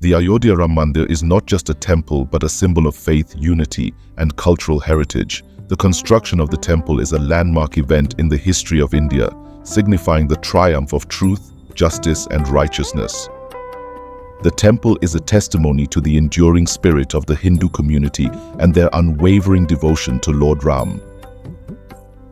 The Ayodhya Ram Mandir is not just a temple but a symbol of faith, unity, and cultural heritage. The construction of the temple is a landmark event in the history of India, signifying the triumph of truth, justice, and righteousness. The temple is a testimony to the enduring spirit of the Hindu community and their unwavering devotion to Lord Ram.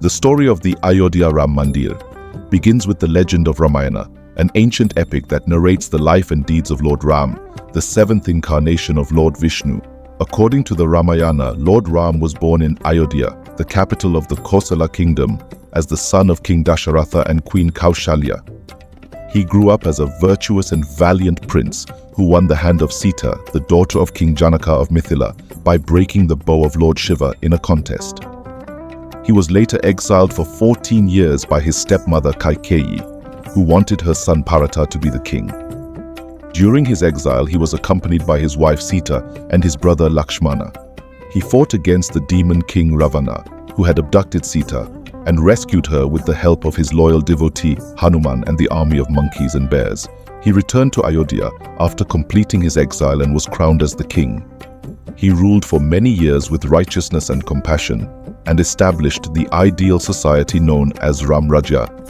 The story of the Ayodhya Ram Mandir begins with the legend of Ramayana, an ancient epic that narrates the life and deeds of Lord Ram, the seventh incarnation of Lord Vishnu. According to the Ramayana, Lord Ram was born in Ayodhya, the capital of the Kosala kingdom, as the son of King Dasharatha and Queen Kaushalya. He grew up as a virtuous and valiant prince who won the hand of Sita, the daughter of King Janaka of Mithila, by breaking the bow of Lord Shiva in a contest. He was later exiled for 14 years by his stepmother Kaikeyi, who wanted her son Bharata to be the king. During his exile, he was accompanied by his wife Sita and his brother Lakshmana. He fought against the demon king Ravana, who had abducted Sita, and rescued her with the help of his loyal devotee Hanuman and the army of monkeys and bears. He returned to Ayodhya after completing his exile and was crowned as the king. He ruled for many years with righteousness and compassion, and established the ideal society known as Ram Rajya.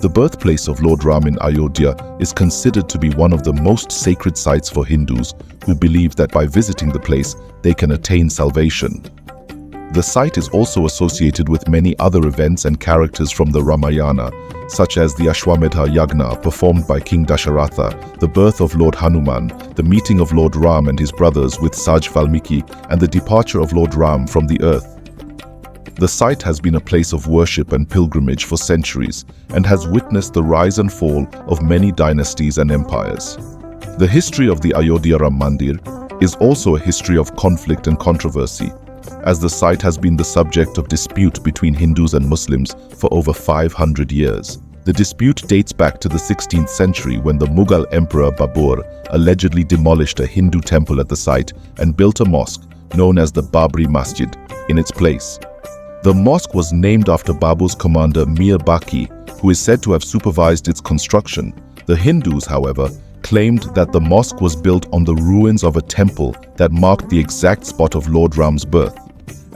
The birthplace of Lord Ram in Ayodhya is considered to be one of the most sacred sites for Hindus who believe that by visiting the place, they can attain salvation. The site is also associated with many other events and characters from the Ramayana, such as the Ashwamedha Yagna performed by King Dasharatha, the birth of Lord Hanuman, the meeting of Lord Ram and his brothers with Saj Valmiki, and the departure of Lord Ram from the earth. The site has been a place of worship and pilgrimage for centuries and has witnessed the rise and fall of many dynasties and empires. The history of the Ayodhya Ram Mandir is also a history of conflict and controversy, as the site has been the subject of dispute between Hindus and Muslims for over 500 years. The dispute dates back to the 16th century when the Mughal Emperor Babur allegedly demolished a Hindu temple at the site and built a mosque known as the babri-masjid in its place. The mosque was named after Babur's commander Mir Baki, who is said to have supervised its construction. The Hindus, however, claimed that the mosque was built on the ruins of a temple that marked the exact spot of Lord Ram's birth,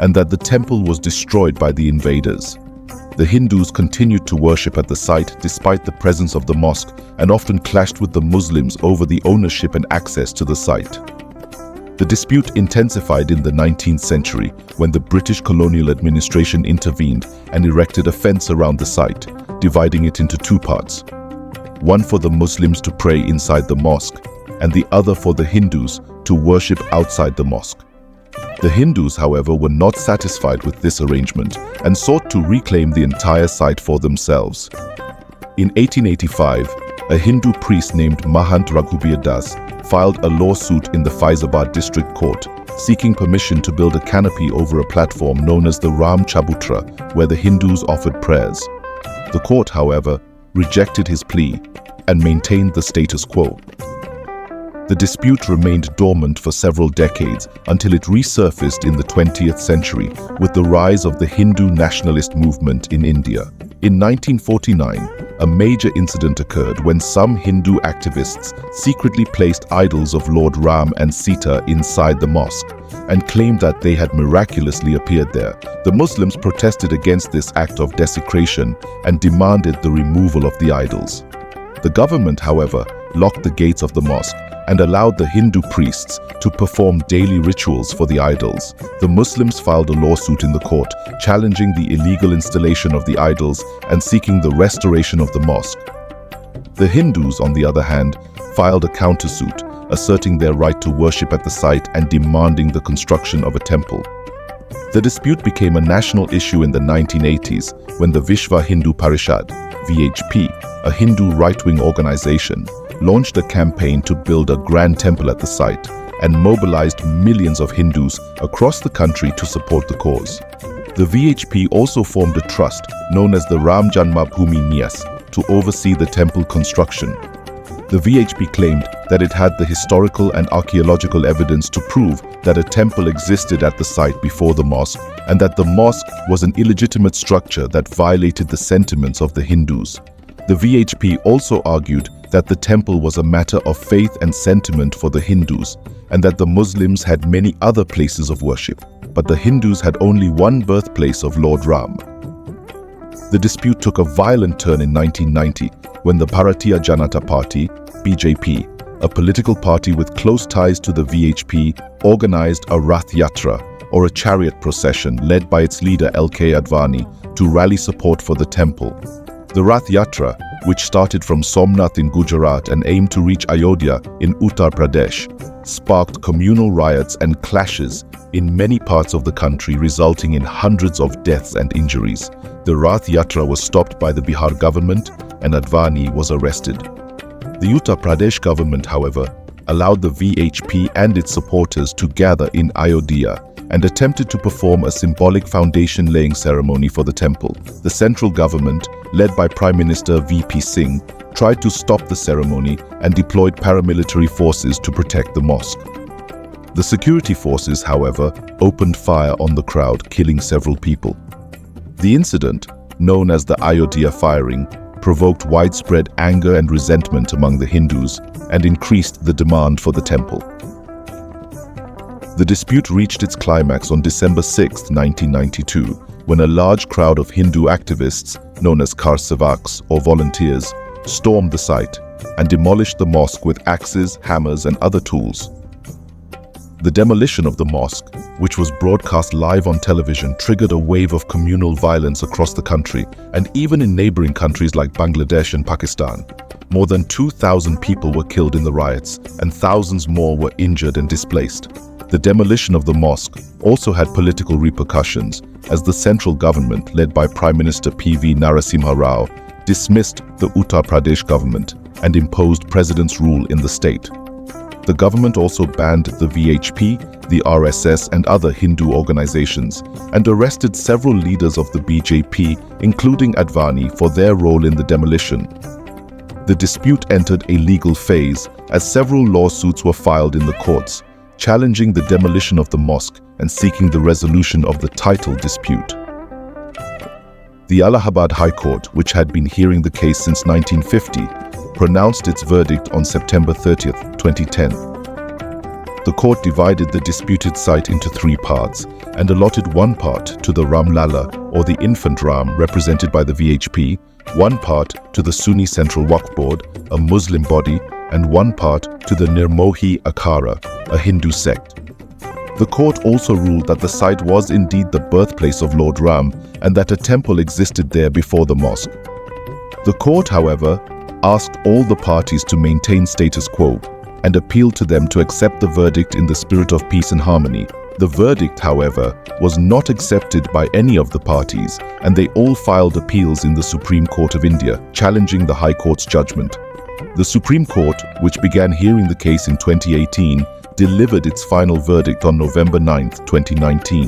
and that the temple was destroyed by the invaders. The Hindus continued to worship at the site despite the presence of the mosque and often clashed with the Muslims over the ownership and access to the site. The dispute intensified in the 19th century when the British colonial administration intervened and erected a fence around the site, dividing it into two parts, one for the Muslims to pray inside the mosque and the other for the Hindus to worship outside the mosque. The Hindus, however, were not satisfied with this arrangement and sought to reclaim the entire site for themselves. In 1885, a Hindu priest named Mahant Raghubir Das filed a lawsuit in the Faizabad district court, seeking permission to build a canopy over a platform known as the Ram Chabutra, where the Hindus offered prayers. The court, however, rejected his plea and maintained the status quo. The dispute remained dormant for several decades until it resurfaced in the 20th century with the rise of the Hindu nationalist movement in India. In 1949, a major incident occurred when some Hindu activists secretly placed idols of Lord Ram and Sita inside the mosque and claimed that they had miraculously appeared there. The Muslims protested against this act of desecration and demanded the removal of the idols. The government, however, locked the gates of the mosque and allowed the Hindu priests to perform daily rituals for the idols. The Muslims filed a lawsuit in the court, challenging the illegal installation of the idols and seeking the restoration of the mosque. The Hindus, on the other hand, filed a countersuit, asserting their right to worship at the site and demanding the construction of a temple. The dispute became a national issue in the 1980s when the Vishwa Hindu Parishad, VHP, a Hindu right-wing organization, launched a campaign to build a grand temple at the site and mobilized millions of Hindus across the country to support the cause. The VHP also formed a trust known as the Ram Janmabhoomi Nyas to oversee the temple construction. The VHP claimed that it had the historical and archaeological evidence to prove that a temple existed at the site before the mosque and that the mosque was an illegitimate structure that violated the sentiments of the Hindus. The VHP also argued that the temple was a matter of faith and sentiment for the Hindus, and that the Muslims had many other places of worship, but the Hindus had only one birthplace of Lord Ram. The dispute took a violent turn in 1990 when the Bharatiya Janata Party, BJP, a political party with close ties to the VHP, organized a Rath Yatra, or a chariot procession led by its leader L.K. Advani, to rally support for the temple. The Rath Yatra, which started from Somnath in Gujarat and aimed to reach Ayodhya in Uttar Pradesh, sparked communal riots and clashes in many parts of the country, resulting in hundreds of deaths and injuries. The Rath Yatra was stopped by the Bihar government and Advani was arrested. The Uttar Pradesh government, however, allowed the VHP and its supporters to gather in Ayodhya and attempted to perform a symbolic foundation-laying ceremony for the temple. The central government, led by Prime Minister V.P. Singh, tried to stop the ceremony and deployed paramilitary forces to protect the mosque. The security forces, however, opened fire on the crowd, killing several people. The incident, known as the Ayodhya firing, provoked widespread anger and resentment among the Hindus and increased the demand for the temple. The dispute reached its climax on December 6, 1992, when a large crowd of Hindu activists, known as Kar Sevaks or volunteers, stormed the site and demolished the mosque with axes, hammers, and other tools. The demolition of the mosque, which was broadcast live on television, triggered a wave of communal violence across the country and even in neighboring countries like Bangladesh and Pakistan. More than 2,000 people were killed in the riots and thousands more were injured and displaced. The demolition of the mosque also had political repercussions, as the central government, led by Prime Minister P.V. Narasimha Rao, dismissed the Uttar Pradesh government and imposed president's rule in the state. The government also banned the VHP, the RSS, and other Hindu organizations, and arrested several leaders of the BJP, including Advani, for their role in the demolition. The dispute entered a legal phase, as several lawsuits were filed in the courts, challenging the demolition of the mosque and seeking the resolution of the title dispute. The Allahabad High Court, which had been hearing the case since 1950, pronounced its verdict on September 30, 2010. The court divided the disputed site into three parts and allotted one part to the ram-lalla, or the infant Ram represented by the VHP, one part to the Sunni Central Waqf Board, a Muslim body, and one part to the Nirmohi Akhara, a Hindu sect. The court also ruled that the site was indeed the birthplace of Lord Ram and that a temple existed there before the mosque. The court, however, asked all the parties to maintain status quo and appealed to them to accept the verdict in the spirit of peace and harmony. The verdict, however, was not accepted by any of the parties, and they all filed appeals in the Supreme Court of India, challenging the High Court's judgment. The Supreme Court, which began hearing the case in 2018, delivered its final verdict on November 9, 2019.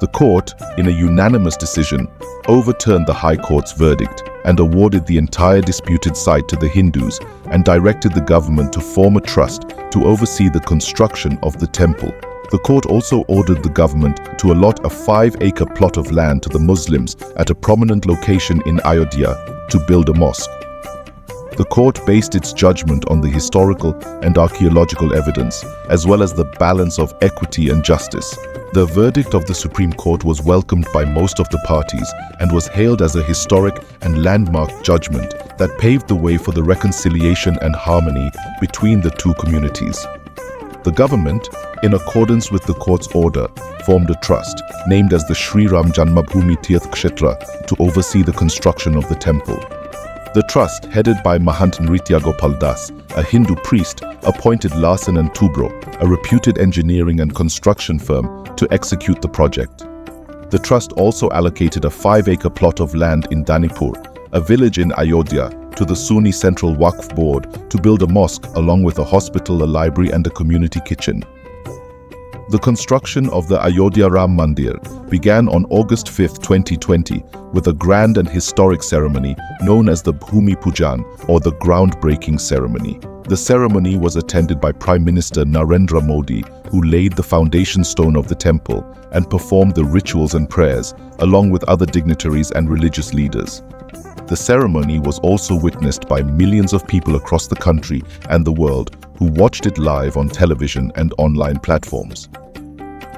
The court, in a unanimous decision, overturned the High Court's verdict and awarded the entire disputed site to the Hindus and directed the government to form a trust to oversee the construction of the temple. The court also ordered the government to allot a 5-acre plot of land to the Muslims at a prominent location in Ayodhya to build a mosque. The court based its judgment on the historical and archaeological evidence, as well as the balance of equity and justice. The verdict of the Supreme Court was welcomed by most of the parties and was hailed as a historic and landmark judgment that paved the way for the reconciliation and harmony between the two communities. The government, in accordance with the court's order, formed a trust named as the Shri Ram Janmabhoomi Tirth Kshetra to oversee the construction of the temple. The trust, headed by Mahant Nritya Gopal Das, a Hindu priest, appointed Larsen & Toubro, a reputed engineering and construction firm, to execute the project. The trust also allocated a 5-acre plot of land in Danipur, a village in Ayodhya, to the Sunni Central Waqf Board to build a mosque along with a hospital, a library, and a community kitchen. The construction of the Ayodhya Ram Mandir began on August 5, 2020, with a grand and historic ceremony known as the Bhumi Pujan, or the groundbreaking ceremony. The ceremony was attended by Prime Minister Narendra Modi, who laid the foundation stone of the temple and performed the rituals and prayers, along with other dignitaries and religious leaders. The ceremony was also witnessed by millions of people across the country and the world who watched it live on television and online platforms.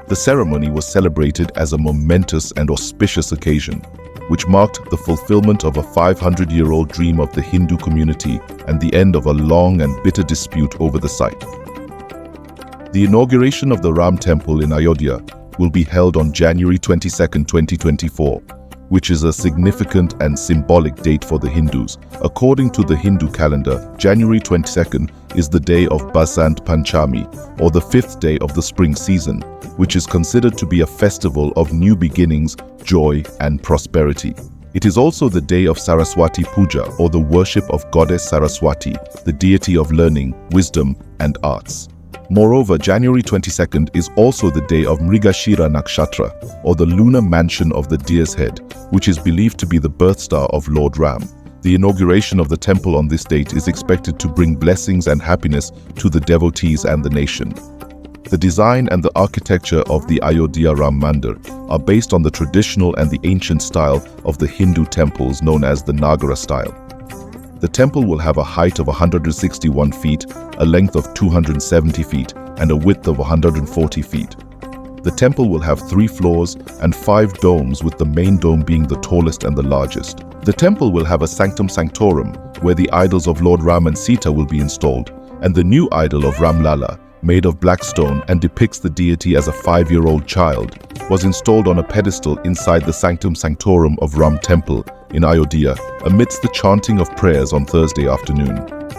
The ceremony was celebrated as a momentous and auspicious occasion, which marked the fulfillment of a 500-year-old dream of the Hindu community and the end of a long and bitter dispute over the site. The inauguration of the Ram Temple in Ayodhya will be held on January 22, 2024, which is a significant and symbolic date for the Hindus. According to the Hindu calendar, January 22nd is the day of Basant Panchami, or the 5th day of the spring season, which is considered to be a festival of new beginnings, joy, and prosperity. It is also the day of Saraswati Puja, or the worship of Goddess Saraswati, the deity of learning, wisdom, and arts. Moreover, January 22nd is also the day of Mrigashira Nakshatra, or the lunar mansion of the deer's head, which is believed to be the birth star of Lord Ram. The inauguration of the temple on this date is expected to bring blessings and happiness to the devotees and the nation. The design and the architecture of the Ayodhya Ram Mandir are based on the traditional and the ancient style of the Hindu temples known as the Nagara style. The temple will have a height of 161 feet, a length of 270 feet, and a width of 140 feet. The temple will have 3 floors and 5 domes, with the main dome being the tallest and the largest. The temple will have a sanctum sanctorum, where the idols of Lord Ram and Sita will be installed, and the new idol of ram-lalla, made of black stone and depicts the deity as a 5-year-old child, was installed on a pedestal inside the sanctum sanctorum of Ram Temple in Ayodhya amidst the chanting of prayers on Thursday afternoon.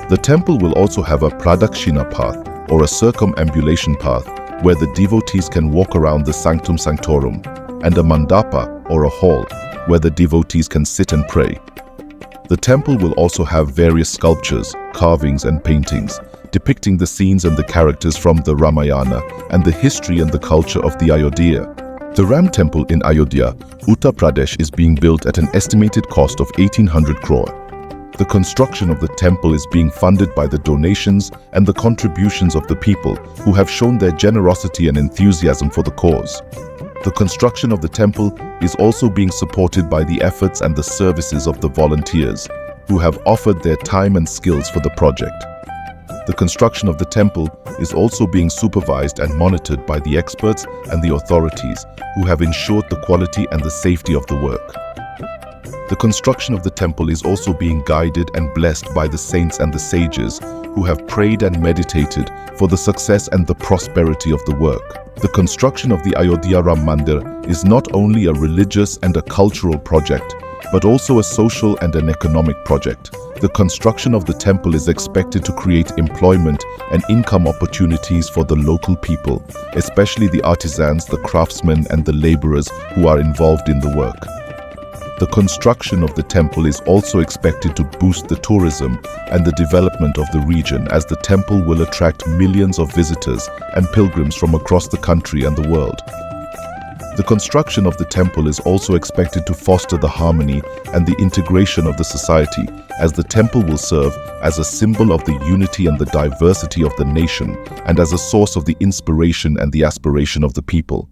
The temple will also have a pradakshina path, or a circumambulation path, where the devotees can walk around the sanctum sanctorum, and a mandapa, or a hall, where the devotees can sit and pray. The temple will also have various sculptures, carvings, and paintings depicting the scenes and the characters from the Ramayana and the history and the culture of the Ayodhya. The Ram Temple in Ayodhya, Uttar Pradesh, is being built at an estimated cost of 1800 crore. The construction of the temple is being funded by the donations and the contributions of the people who have shown their generosity and enthusiasm for the cause. The construction of the temple is also being supported by the efforts and the services of the volunteers who have offered their time and skills for the project. The construction of the temple is also being supervised and monitored by the experts and the authorities who have ensured the quality and the safety of the work. The construction of the temple is also being guided and blessed by the saints and the sages who have prayed and meditated for the success and the prosperity of the work. The construction of the Ayodhya Ram Mandir is not only a religious and a cultural project, but also a social and an economic project. The construction of the temple is expected to create employment and income opportunities for the local people, especially the artisans, the craftsmen, and the laborers who are involved in the work. The construction of the temple is also expected to boost the tourism and the development of the region, as the temple will attract millions of visitors and pilgrims from across the country and the world. The construction of the temple is also expected to foster the harmony and the integration of the society, as the temple will serve as a symbol of the unity and the diversity of the nation, and as a source of the inspiration and the aspiration of the people.